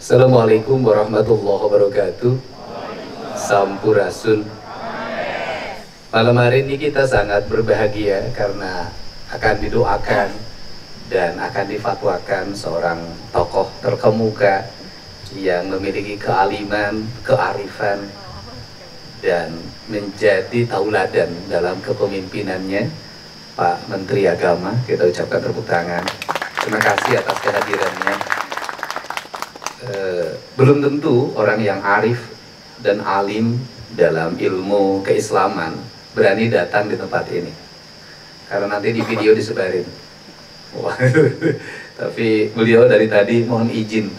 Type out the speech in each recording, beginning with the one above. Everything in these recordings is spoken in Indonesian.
Assalamualaikum warahmatullahi wabarakatuh. Sampurasun. Malam hari ini kita sangat berbahagia karena akan didoakan dan akan difatwakan seorang tokoh terkemuka yang memiliki kealiman, kearifan, dan menjadi tauladan dalam kepemimpinannya, Pak Menteri Agama. Kita ucapkan tepuk tangan. Terima kasih atas kehadirannya. Belum tentu orang yang arif dan alim dalam ilmu keislaman berani datang di tempat ini, karena nanti di video disebarin. Wah, tapi beliau dari tadi mohon izin,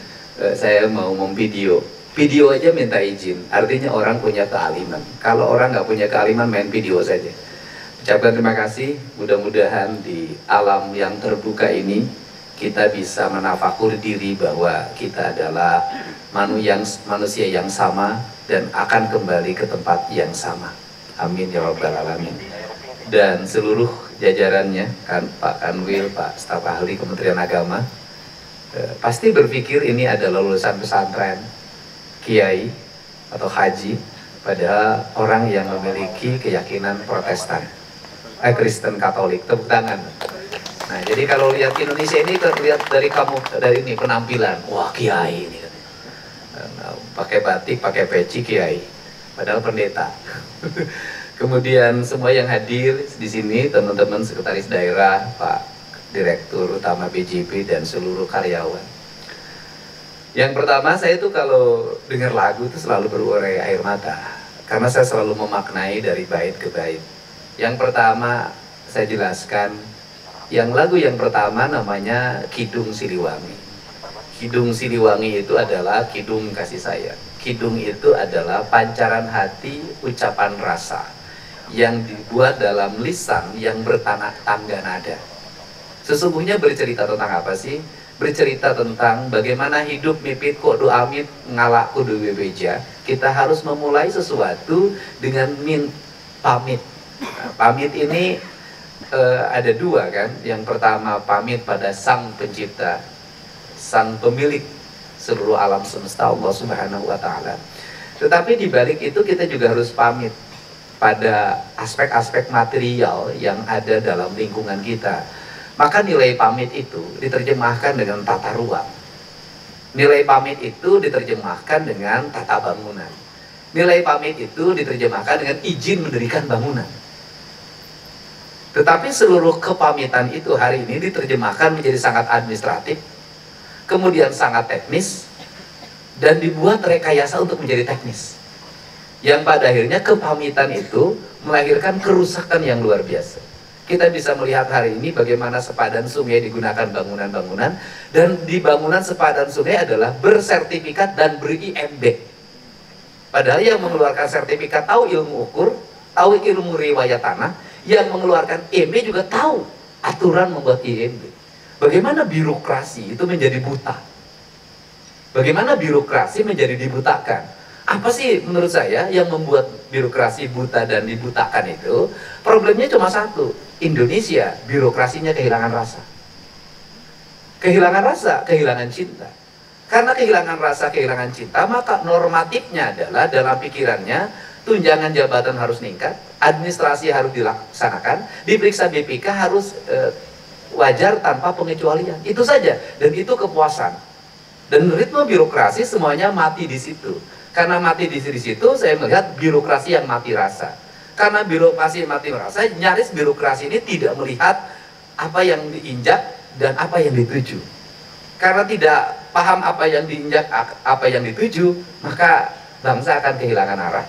saya mau memvideo. Video aja minta izin, artinya orang punya kealiman. Kalau orang nggak punya kealiman, main video saja. Ucapkan terima kasih, mudah-mudahan di alam yang terbuka ini kita bisa menafakur diri bahwa kita adalah manusia yang sama dan akan kembali ke tempat yang sama. Amin ya rabbal alamin. Dan seluruh jajarannya, kan Pak Kanwil, Pak Staf Ahli Kementerian Agama, pasti berpikir ini adalah lulusan pesantren, kiai atau haji, padahal orang yang memiliki keyakinan Protestan, Kristen Katolik. Tepuk tangan. Nah, jadi kalau lihat Indonesia ini, lihat dari ini penampilan, wah kiai ini, pakai batik, pakai peci, kiai, padahal pendeta. Kemudian semua yang hadir di sini, teman-teman sekretaris daerah, Pak Direktur Utama BJP, dan seluruh karyawan. Yang pertama, saya tuh kalau dengar lagu itu selalu berurai air mata, karena saya selalu memaknai dari bait ke bait. Yang pertama, saya jelaskan, lagu yang pertama namanya Kidung Siliwangi. Kidung Siliwangi itu adalah kidung kasih sayang. Kidung itu adalah pancaran hati, ucapan rasa yang dibuat dalam lisan yang bertangga nada. Sesungguhnya bercerita tentang apa sih? Bercerita tentang bagaimana hidup mipit kudu amit ngalak kudu bebeja. Kita harus memulai sesuatu dengan pamit. Nah, pamit ini ada dua kan. Yang pertama pamit pada Sang Pencipta, Sang Pemilik seluruh alam semesta, Allah Subhanahu wa Ta'ala. Tetapi di balik itu kita juga harus pamit pada aspek-aspek material yang ada dalam lingkungan kita. Maka nilai pamit itu diterjemahkan dengan tata ruang. Nilai pamit itu diterjemahkan dengan tata bangunan. Nilai pamit itu diterjemahkan dengan izin mendirikan bangunan. Tetapi seluruh kepamitan itu hari ini diterjemahkan menjadi sangat administratif, kemudian sangat teknis, dan dibuat rekayasa untuk menjadi teknis. Yang pada akhirnya kepamitan itu melahirkan kerusakan yang luar biasa. Kita bisa melihat hari ini bagaimana sepadan sungai digunakan bangunan-bangunan, dan di bangunan sepadan sungai adalah bersertifikat dan ber-IMB. Padahal yang mengeluarkan sertifikat tahu ilmu ukur, tahu ilmu riwayat tanah, yang mengeluarkan IMB juga tahu aturan membuat IMB. Bagaimana birokrasi itu menjadi buta? Bagaimana birokrasi menjadi dibutakan? Apa sih menurut saya yang membuat birokrasi buta dan dibutakan itu? Problemnya cuma satu, Indonesia birokrasinya kehilangan rasa. Kehilangan rasa, kehilangan cinta. Karena kehilangan rasa, kehilangan cinta, maka normatifnya adalah dalam pikirannya tunjangan jabatan harus meningkat, administrasi harus dilaksanakan, diperiksa BPK harus wajar tanpa pengecualian. Itu saja, dan itu kepuasan. Dan ritme birokrasi semuanya mati di situ. Karena mati di situ, saya melihat birokrasi yang mati rasa. Karena birokrasi yang mati rasa, nyaris birokrasi ini tidak melihat apa yang diinjak dan apa yang dituju. Karena tidak paham apa yang diinjak, apa yang dituju, maka bangsa akan kehilangan arah.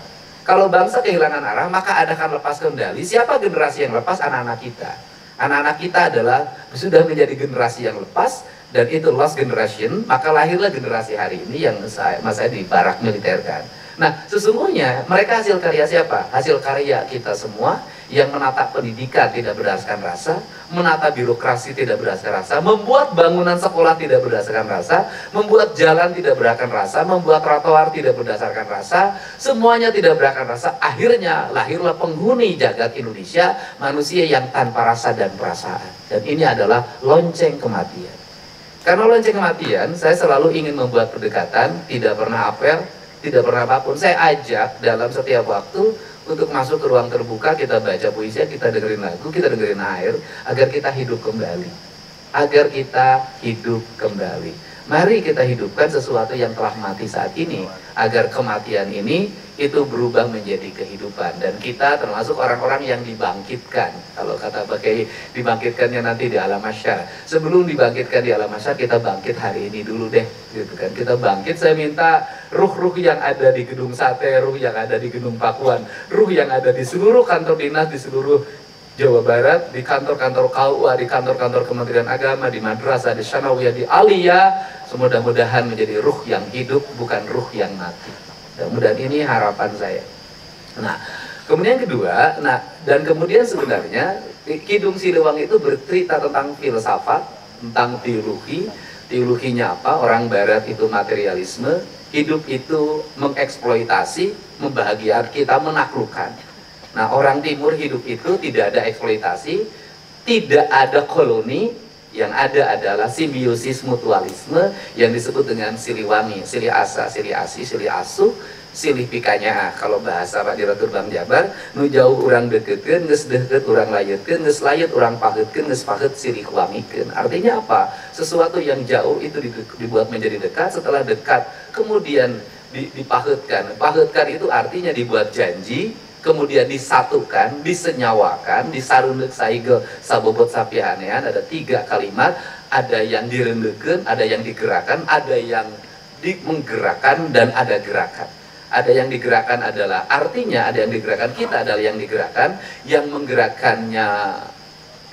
Kalau bangsa kehilangan arah, maka akan lepas kendali. Siapa generasi yang lepas? Anak-anak kita. Anak-anak kita adalah sudah menjadi generasi yang lepas, dan itu lost generation. Maka lahirlah generasi hari ini yang saya di barak militerkan. Nah, sesungguhnya mereka hasil karya siapa? Hasil karya kita semua yang menata pendidikan tidak berdasarkan rasa, menata birokrasi tidak berdasarkan rasa, membuat bangunan sekolah tidak berdasarkan rasa, membuat jalan tidak berdasarkan rasa, membuat trotoar tidak berdasarkan rasa, semuanya tidak berdasarkan rasa. Akhirnya lahirlah penghuni jagat Indonesia, manusia yang tanpa rasa dan perasaan. Dan ini adalah lonceng kematian. Karena lonceng kematian, saya selalu ingin membuat pendekatan, tidak pernah apel, tidak pernah apapun. Saya ajak dalam setiap waktu untuk masuk ke ruang terbuka, kita baca puisi, kita dengerin lagu, kita dengerin air, agar kita hidup kembali. Agar kita hidup kembali. Mari kita hidupkan sesuatu yang telah mati saat ini, agar kematian ini itu berubah menjadi kehidupan. Dan kita termasuk orang-orang yang dibangkitkan. Kalau kata pakai dibangkitkannya nanti di alam mahsyar. Sebelum dibangkitkan di alam mahsyar, kita bangkit hari ini dulu deh, gitu kan. Kita bangkit, saya minta ruh-ruh yang ada di Gedung Sate, ruh yang ada di Gedung Pakuan, ruh yang ada di seluruh kantor dinas, di seluruh Jawa Barat, di kantor-kantor KUA, di kantor-kantor Kementerian Agama, di madrasah, di sanawiyah, di aliyah, semudah-mudahan menjadi ruh yang hidup, bukan ruh yang mati. Mudah-mudahan ini harapan saya. Nah, kemudian kedua, dan kemudian sebenarnya Kidung Siliwangi itu bercerita tentang filsafat, tentang teologi. Teologinya apa? Orang Barat itu materialisme, hidup itu mengeksploitasi, membahagiakan kita, menaklukkan. Nah, orang Timur hidup itu tidak ada eksploitasi, tidak ada koloni, yang ada adalah simbiosis mutualisme yang disebut dengan Siliwangi, Silih Asa, Silih Asi, Silih Asuh, Silih Pikanya. Kalau bahasa Pak Direktur Bank Jabar, nu jauh orang dekekeun, geus deukeut urang layetkeun, geus layet urang paheutkeun, geus paheut silih wangikeun. Artinya apa? Sesuatu yang jauh itu dibuat menjadi dekat, setelah dekat kemudian dipaheutkan. Paheutkan itu artinya dibuat janji, kemudian disatukan, disenyawakan, disarundeuk saigel sabobot sapihanean. Ada 3 kalimat, ada yang direndeukeun, ada yang digerakkan, ada yang menggerakkan, dan ada gerakan. Ada yang digerakkan adalah artinya, ada yang digerakkan, kita adalah yang digerakkan, yang menggerakkannya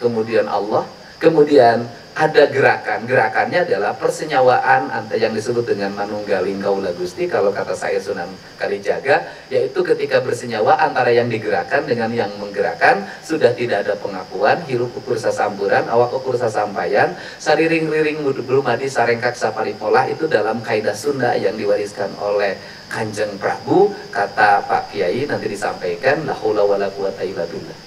kemudian Allah, kemudian ada gerakan. Gerakannya adalah persenyawaan yang disebut dengan manunggaling kaula Gusti, kalau kata saya Sunan Kalijaga, yaitu ketika bersenyawa antara yang digerakkan dengan yang menggerakkan, sudah tidak ada pengakuan, hirup ukur sasampuran, awak ukur sasampayan, sariring-riring belumadi sarengkak saparipolah. Itu dalam kaidah Sunda yang diwariskan oleh Kanjeng Prabu. Kata Pak Kiai nanti disampaikan, la haula wala quwata illa billah.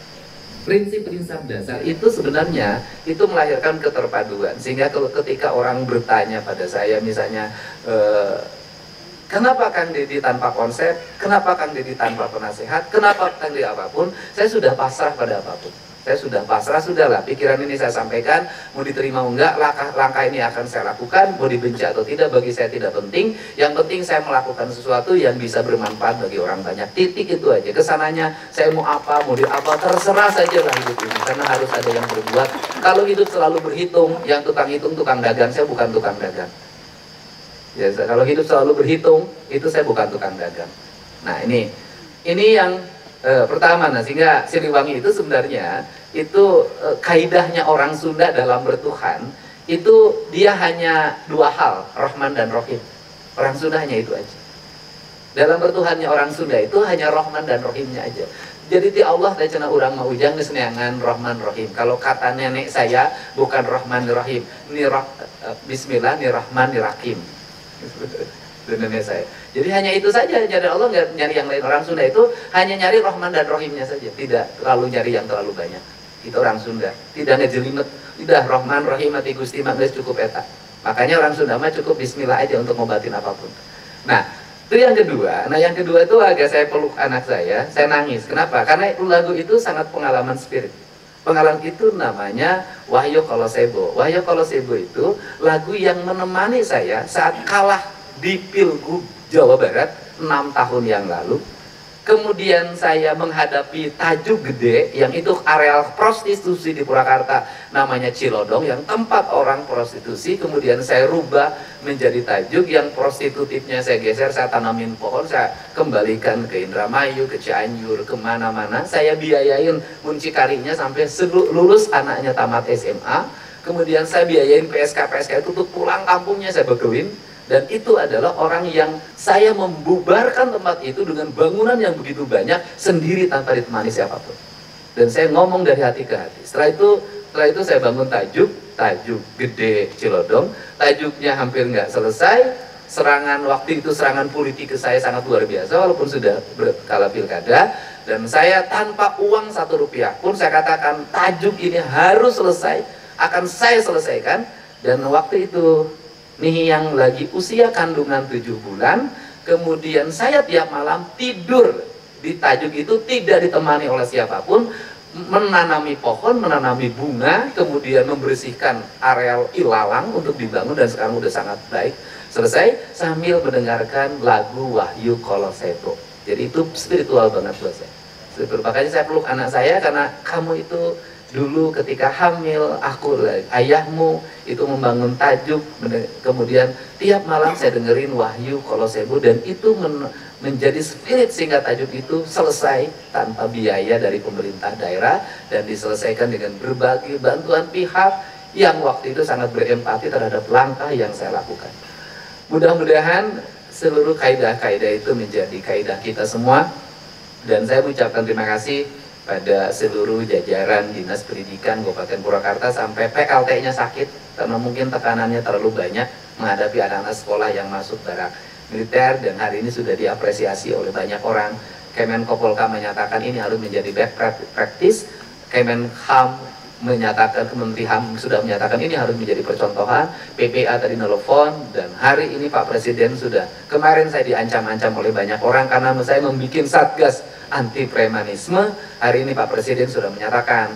Prinsip-prinsip dasar itu sebenarnya itu melahirkan keterpaduan. Sehingga ketika orang bertanya pada saya misalnya, kenapa Kang Deddy tanpa konsep, kenapa Kang Deddy tanpa penasehat, kenapa Kang Deddy apapun, saya sudah pasrah pada apapun. Saya sudah pasrah, sudahlah, pikiran ini saya sampaikan, mau diterima atau enggak, langkah ini akan saya lakukan, mau dibenci atau tidak, bagi saya tidak penting. Yang penting saya melakukan sesuatu yang bisa bermanfaat bagi orang banyak. Titik itu aja. Kesananya saya mau apa, mau di apa, terserah saja lah hidup ini, karena harus ada yang berbuat. Kalau hidup selalu berhitung, yang tukang hitung tukang dagang, saya bukan tukang dagang. Ya, kalau hidup selalu berhitung, itu saya bukan tukang dagang. Nah, ini yang pertama. Nah, sehingga Siliwangi itu sebenarnya itu kaidahnya orang Sunda dalam bertuhan, itu dia hanya 2 hal, Rahman dan Rahim. Orang Sunda hanya itu aja. Dalam bertuhannya orang Sunda itu hanya Rahman dan Rahimnya aja. Jadi di Allah teh cenah urang mah ujang geus neangan Rahman Rahim. Kalau kata nenek saya bukan Rahman Rahim, Bismillah ni Rahman ni Rahim. Nenek saya. Jadi hanya itu saja, jadi Allah nggak nyari yang lain. Orang Sunda itu hanya nyari Rahman dan Rahimnya saja, tidak terlalu nyari yang terlalu banyak. Itu orang Sunda, tidak ngejelimet, udah Rahman Rahim ati Gusti mah geus cukup eta. Makanya orang Sunda mah cukup Bismillah aja untuk ngobatin apapun. Nah, itu yang kedua. Nah, yang kedua itu agak saya peluk anak saya nangis. Kenapa? Karena lagu itu sangat pengalaman spirit. Pengalaman itu namanya Wahyu Kolosebo. Wahyu Kolosebo itu lagu yang menemani saya saat kalah di Pilgub Jawa Barat 6 tahun yang lalu. Kemudian saya menghadapi tajuk gede, yang itu areal prostitusi di Purwakarta, namanya Cilodong, yang tempat orang prostitusi. Kemudian saya rubah menjadi tajuk yang prostitutifnya saya geser, saya tanamin pohon, saya kembalikan ke Indramayu, ke Cianjur, kemana-mana. Saya biayain muncikarinya sampai lulus anaknya tamat SMA. Kemudian saya biayain PSK itu untuk pulang kampungnya saya bekelin. Dan itu adalah orang yang saya membubarkan tempat itu dengan bangunan yang begitu banyak sendiri tanpa ditemani siapapun. Dan saya ngomong dari hati ke hati. Setelah itu saya bangun tajuk gede Cilodong. Tajuknya hampir nggak selesai. Serangan waktu itu, serangan politik ke saya sangat luar biasa walaupun sudah berkala pilkada. Dan saya tanpa uang 1 rupiah pun saya katakan tajuk ini harus selesai, akan saya selesaikan. Dan waktu itu nih yang lagi usia kandungan 7 bulan, kemudian saya tiap malam tidur di Tajuk itu tidak ditemani oleh siapapun, menanami pohon, menanami bunga, kemudian membersihkan areal ilalang untuk dibangun, dan sekarang udah sangat baik. Selesai sambil mendengarkan lagu Wahyu Koloseto. Jadi itu spiritual banget buat saya. Makanya saya peluk anak saya, karena kamu itu dulu ketika hamil, ayahmu itu membangun Tajuk, kemudian tiap malam saya dengerin Wahyu Koloseto, dan itu menjadi spirit sehingga Tajuk itu selesai tanpa biaya dari pemerintah daerah, dan diselesaikan dengan berbagai bantuan pihak yang waktu itu sangat berempati terhadap langkah yang saya lakukan. Mudah-mudahan seluruh kaidah-kaidah itu menjadi kaidah kita semua, dan saya mengucapkan terima kasih pada seluruh jajaran Dinas Pendidikan Kabupaten Purwakarta, sampai PLT-nya sakit karena mungkin tekanannya terlalu banyak menghadapi anak-anak sekolah yang masuk barak militer, dan hari ini sudah diapresiasi oleh banyak orang. Kemenkopolhukam menyatakan ini harus menjadi best practice, Kemenham menyatakan, Kementerian HAM sudah menyatakan ini harus menjadi percontohan, PPA tadi nelfon, dan hari ini Pak Presiden sudah, kemarin saya diancam-ancam oleh banyak orang karena saya membuat satgas anti premanisme. Hari ini Pak Presiden sudah menyatakan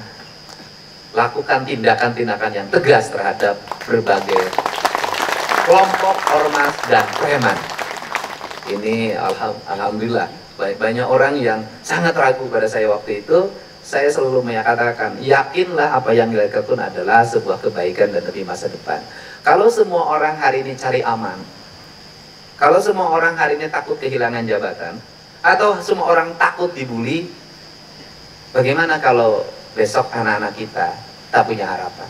lakukan tindakan-tindakan yang tegas terhadap berbagai kelompok ormas dan preman. Ini alhamdulillah banyak orang yang sangat ragu pada saya waktu itu. Saya selalu menyatakan, yakinlah apa yang dilakukan adalah sebuah kebaikan dan demi masa depan. Kalau semua orang hari ini cari aman, kalau semua orang hari ini takut kehilangan jabatan, atau semua orang takut dibully, bagaimana kalau besok anak-anak kita tak punya harapan?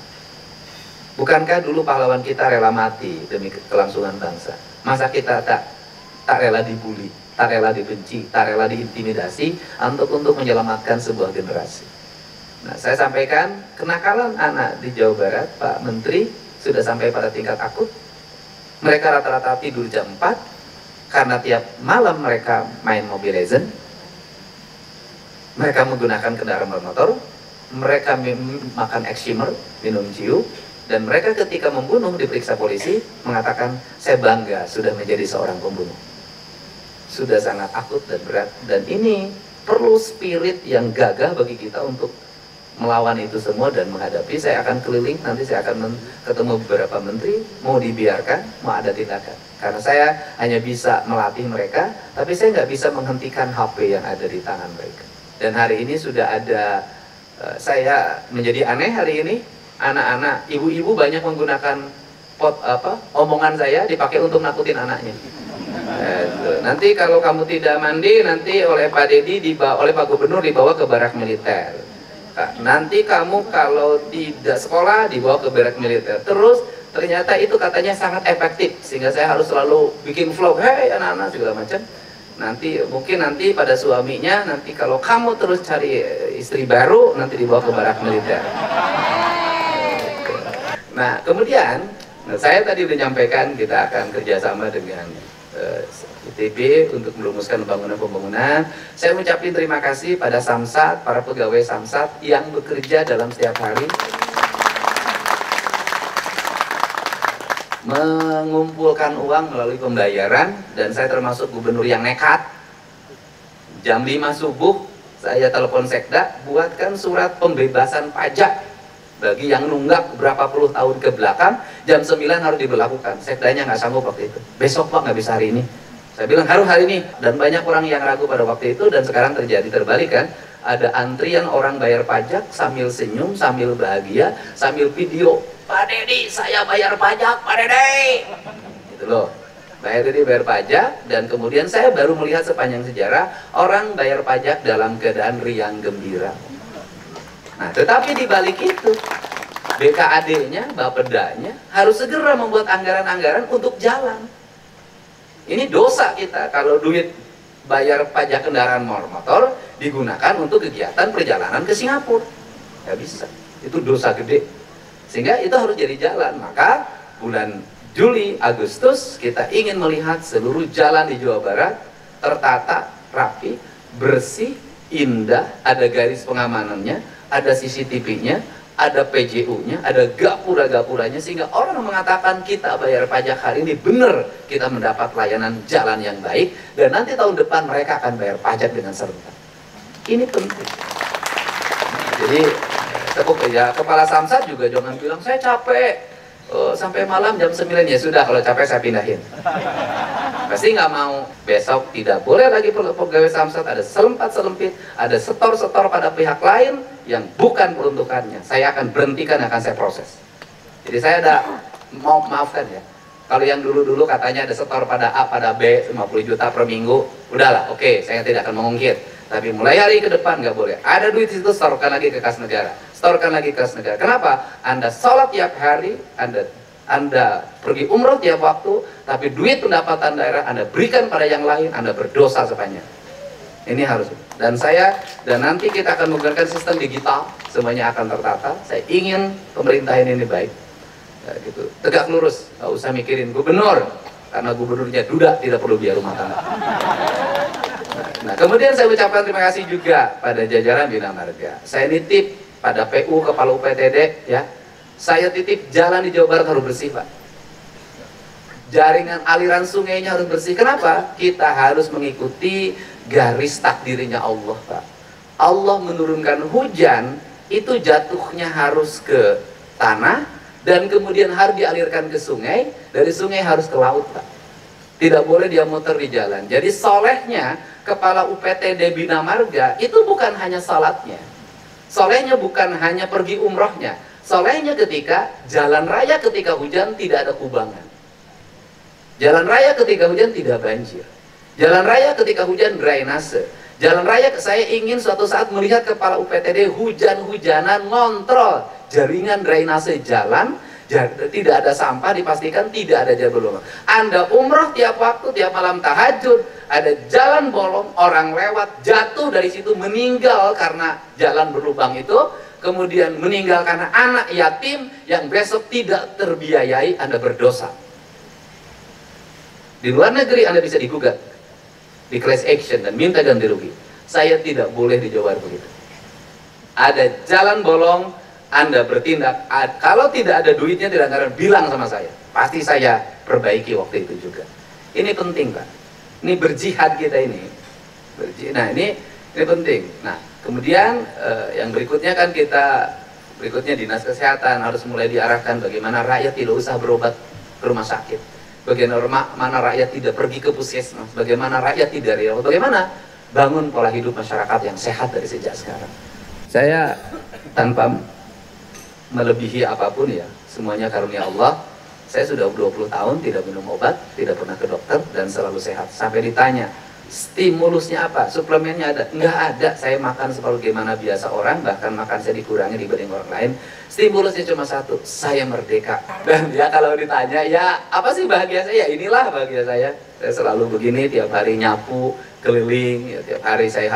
Bukankah dulu pahlawan kita rela mati demi kelangsungan bangsa? Masa kita tak rela dibully, tak rela dibenci, tak rela diintimidasi untuk menyelamatkan sebuah generasi? Nah, saya sampaikan kenakalan anak di Jawa Barat, Pak Menteri, sudah sampai pada tingkat akut. Mereka rata-rata tidur jam 4 karena tiap malam mereka main Mobile Legends, mereka menggunakan kendaraan bermotor, mereka makan excimer, minum ciu, dan mereka ketika membunuh diperiksa polisi mengatakan, saya bangga sudah menjadi seorang pembunuh. Sudah sangat akut dan berat, dan ini perlu spirit yang gagah bagi kita untuk melawan itu semua dan menghadapi. Saya akan keliling, nanti saya akan ketemu beberapa menteri, mau dibiarkan, mau ada tindakan. Karena saya hanya bisa melatih mereka, tapi saya nggak bisa menghentikan HP yang ada di tangan mereka. Dan hari ini sudah ada, saya menjadi aneh hari ini, anak-anak, ibu-ibu banyak menggunakan omongan saya dipakai untuk nakutin anaknya. Nanti kalau kamu tidak mandi, nanti oleh Pak Dedi, oleh Pak Gubernur dibawa ke barak militer. Nanti kamu kalau tidak sekolah dibawa ke barak militer. Terus ternyata itu katanya sangat efektif, sehingga saya harus selalu bikin vlog, hei anak-anak segala macam. Nanti mungkin nanti pada suaminya, nanti kalau kamu terus cari istri baru, nanti dibawa ke barak militer. Nah kemudian, saya tadi sudah menyampaikan kita akan kerjasama dengan ITB untuk merumuskan pembangunan. Saya mengucapkan terima kasih pada Samsat, para pegawai Samsat yang bekerja dalam setiap hari mengumpulkan uang melalui pembayaran, dan saya termasuk gubernur yang nekat. Jam 5 subuh saya telepon Sekda, buatkan surat pembebasan pajak bagi yang nunggak berapa puluh tahun ke belakang, jam 9 harus diberlakukan. Sekdanya nggak sanggup waktu itu. Besok Pak, nggak bisa hari ini. Saya bilang harus hari ini. Dan banyak orang yang ragu pada waktu itu, dan sekarang terjadi terbalik kan. Ada antrian orang bayar pajak sambil senyum, sambil bahagia, sambil video. Pak Dedi, saya bayar pajak, Pak Dedi. Gitu loh. Pak Dedi bayar pajak, dan kemudian saya baru melihat sepanjang sejarah orang bayar pajak dalam keadaan riang gembira. Nah, tetapi di balik itu, BKAD-nya, Bapedanya harus segera membuat anggaran-anggaran untuk jalan. Ini dosa kita kalau duit bayar pajak kendaraan motor digunakan untuk kegiatan perjalanan ke Singapura. Nggak bisa, itu dosa gede. Sehingga itu harus jadi jalan. Maka bulan Juli, Agustus kita ingin melihat seluruh jalan di Jawa Barat tertata, rapi, bersih, indah, ada garis pengamanannya, ada CCTV-nya, ada PJU-nya, ada gapura-gapuranya, sehingga orang mengatakan kita bayar pajak hari ini benar, kita mendapat layanan jalan yang baik, dan nanti tahun depan mereka akan bayar pajak dengan serentak. Ini penting. Jadi ya, kepala Samsat juga jangan bilang saya capek sampai malam jam 9, ya sudah, kalau capek saya pindahin. Pasti nggak mau. Besok tidak boleh lagi pegawai Samsat ada selempit, ada setor pada pihak lain yang bukan peruntukannya. Saya akan berhentikan, akan saya proses. Jadi saya ada maafkan ya. Kalau yang dulu katanya ada setor pada A pada B 50 juta per minggu, udahlah, oke, saya tidak akan mengungkit. Tapi mulai hari ke depan nggak boleh. Ada duit itu, setorkan lagi ke kas negara. Setorkan lagi ke kas negara. Kenapa? Anda sholat tiap hari, Anda pergi umroh tiap waktu, tapi duit pendapatan daerah Anda berikan pada yang lain, Anda berdosa sepanjang. Ini harus. Dan nanti kita akan menggunakan sistem digital, semuanya akan tertata. Saya ingin pemerintahan ini baik. Ya, gitu. Tegak lurus, nggak usah mikirin gubernur, karena gubernurnya duda, tidak perlu biaya rumah tangga. Nah, kemudian saya ucapkan terima kasih juga pada jajaran Bina Marga. Saya nitip pada PU, Kepala UPTD, ya. Saya titip jalan di Jawa Barat harus bersih, Pak. Jaringan aliran sungainya harus bersih. Kenapa? Kita harus mengikuti garis takdirnya Allah, Pak. Allah menurunkan hujan, itu jatuhnya harus ke tanah, dan kemudian harus dialirkan ke sungai, dari sungai harus ke laut, Pak. Tidak boleh dia muter di jalan. Jadi solehnya Kepala UPTD Bina Marga itu bukan hanya salatnya. Solehnya bukan hanya pergi umrohnya. Solehnya ketika jalan raya ketika hujan tidak ada kubangan. Jalan raya ketika hujan tidak banjir. Jalan raya ketika hujan drainase. Jalan raya, saya ingin suatu saat melihat Kepala UPTD hujan-hujanan ngontrol jaringan drainase jalan. Tidak ada sampah, dipastikan tidak ada jalan berlubang. Anda umroh tiap waktu, tiap malam tahajud, ada jalan bolong, orang lewat, jatuh dari situ, meninggal karena jalan berlubang itu, kemudian meninggal karena anak yatim yang besok tidak terbiayai, Anda berdosa. Di luar negeri Anda bisa digugat di class action dan minta ganti rugi. Saya tidak boleh di Jawa Barat begitu. Ada jalan bolong, Anda bertindak. Kalau tidak ada duitnya, tidak akan bilang sama saya. Pasti saya perbaiki waktu itu juga. Ini penting, Pak. Ini berjihad kita ini. Nah, ini penting. Nah, kemudian yang berikutnya kan berikutnya Dinas Kesehatan harus mulai diarahkan bagaimana rakyat tidak usah berobat ke rumah sakit. Bagaimana rakyat tidak pergi ke puskesmas. Bagaimana rakyat tidak dirawat. Bagaimana bangun pola hidup masyarakat yang sehat dari sejak sekarang. Saya tanpa melebihi apapun ya, semuanya karunia Allah. Saya sudah 20 tahun tidak minum obat, tidak pernah ke dokter, dan selalu sehat. Sampai ditanya, stimulusnya apa? Suplemennya ada? Nggak ada. Saya makan seperti gimana biasa orang, bahkan makan saya dikurangi dibanding orang lain. Stimulusnya cuma satu, saya merdeka. Dan ya kalau ditanya, ya apa sih bahagia saya? Ya inilah bahagia saya. Saya selalu begini, tiap hari nyapu, keliling, ya, tiap hari saya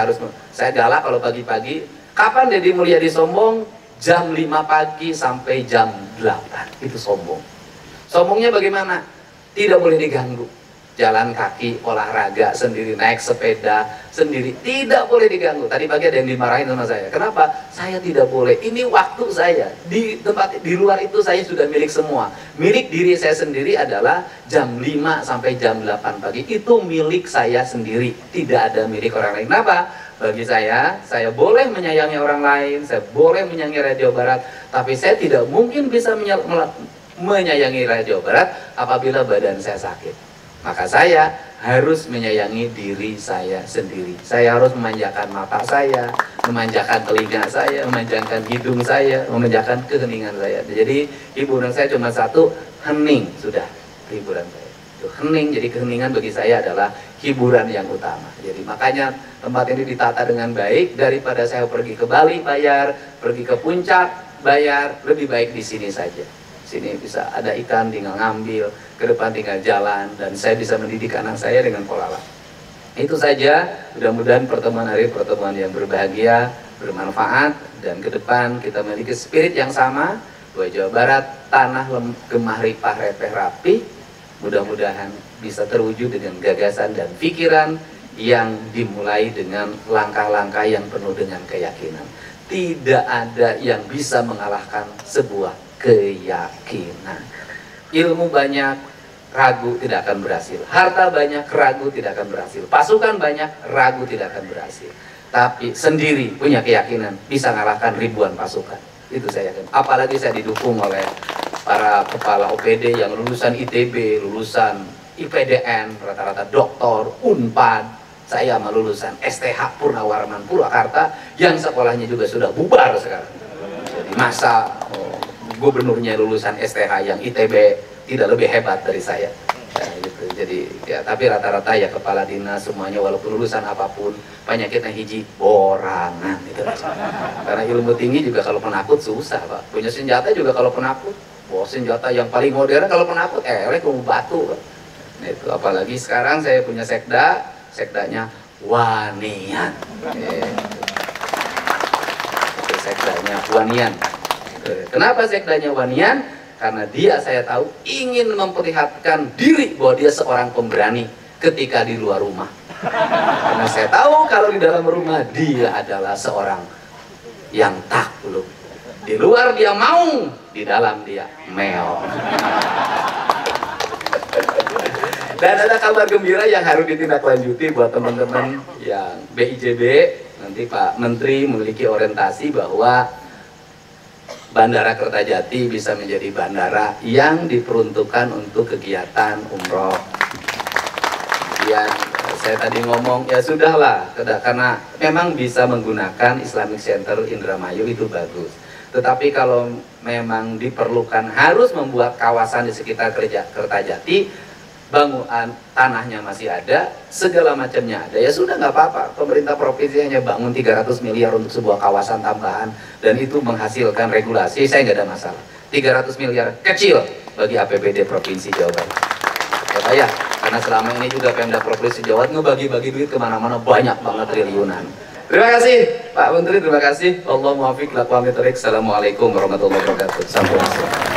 galak kalau pagi-pagi. Kapan Deddy Mulyadi sombong? Jam 5 pagi sampai jam 8, itu sombong. Sombongnya bagaimana? Tidak boleh diganggu. Jalan kaki, olahraga sendiri, naik sepeda sendiri, tidak boleh diganggu. Tadi pagi ada yang dimarahin sama saya. Kenapa? Saya tidak boleh. Ini waktu saya. Di luar itu saya sudah milik semua. Milik diri saya sendiri adalah jam 5 sampai jam 8 pagi. Itu milik saya sendiri. Tidak ada milik orang lain. Kenapa? Bagi saya boleh menyayangi orang lain, saya boleh menyayangi rakyat Jawa Barat, tapi saya tidak mungkin bisa menyayangi rakyat Jawa Barat apabila badan saya sakit. Maka saya harus menyayangi diri saya sendiri. Saya harus memanjakan mata saya, memanjakan telinga saya, memanjakan hidung saya, memanjakan keheningan saya. Jadi hiburan saya cuma satu, hening, sudah hiburan saya. Hening, jadi keheningan bagi saya adalah hiburan yang utama. Jadi makanya tempat ini ditata dengan baik. Daripada saya pergi ke Bali bayar, pergi ke puncak bayar, lebih baik di sini saja. Sini bisa ada ikan, tinggal ngambil, ke depan tinggal jalan, dan saya bisa mendidik anak saya dengan pola lain. Itu saja. Mudah-mudahan pertemuan hari pertemuan yang berbahagia, bermanfaat, dan ke depan kita memiliki spirit yang sama. Bahwa Jawa Barat tanah gemah ripah repeh rapi. Mudah-mudahan bisa terwujud dengan gagasan dan pikiran yang dimulai dengan langkah-langkah yang penuh dengan keyakinan. tidak ada yang bisa mengalahkan sebuah keyakinan. Ilmu banyak, ragu tidak akan berhasil. Harta banyak, ragu tidak akan berhasil. Pasukan banyak, ragu tidak akan berhasil. Tapi sendiri punya keyakinan bisa mengalahkan ribuan pasukan. Itu saya yakin. Apalagi saya didukung oleh para kepala OPD yang lulusan ITB, lulusan IPDN, rata-rata doktor, Unpad. Saya sama lulusan STH Purnawarman Purwakarta yang sekolahnya juga sudah bubar sekarang. Jadi masa gubernurnya lulusan STH yang ITB tidak lebih hebat dari saya. Ya, gitu. Jadi ya, tapi rata-rata ya kepala dinas semuanya walaupun lulusan apapun penyakitnya hiji borangan gitu. Karena ilmu tinggi juga kalau penakut susah, Pak. Punya senjata juga kalau penakut, senjata yang paling modern kalau penakut kamu batu. Nah, itu apalagi sekarang saya punya sekdanya Wanian. Itu sekdanya Wanian. Kenapa sekdanya Wanian? Karena dia saya tahu ingin memperlihatkan diri bahwa dia seorang pemberani ketika di luar rumah. Karena saya tahu kalau di dalam rumah dia adalah seorang yang takluk. Di luar dia maung, di dalam dia meong. Dan ada kabar gembira yang harus ditindaklanjuti buat teman-teman yang BIJB. Nanti Pak Menteri memiliki orientasi bahwa Bandara Kertajati bisa menjadi bandara yang diperuntukkan untuk kegiatan umroh. Kemudian saya tadi ngomong, ya sudahlah, karena memang bisa menggunakan Islamic Center Indramayu itu bagus. Tetapi kalau memang diperlukan harus membuat kawasan di sekitar Kertajati, bangunan tanahnya masih ada, segala macamnya ada, ya sudah nggak apa-apa. Pemerintah provinsi hanya bangun 300 miliar untuk sebuah kawasan tambahan dan itu menghasilkan regulasi, saya nggak ada masalah. 300 miliar kecil bagi APBD Provinsi Jawa Barat. Ya, karena selama ini juga Pemda Provinsi Jawa Barat ngebagi-bagi duit kemana-mana banyak banget triliunan. Terima kasih Pak Menteri, terima kasih. Allahumma muwaffiq. Assalamualaikum warahmatullahi wabarakatuh. Sampai jumpa.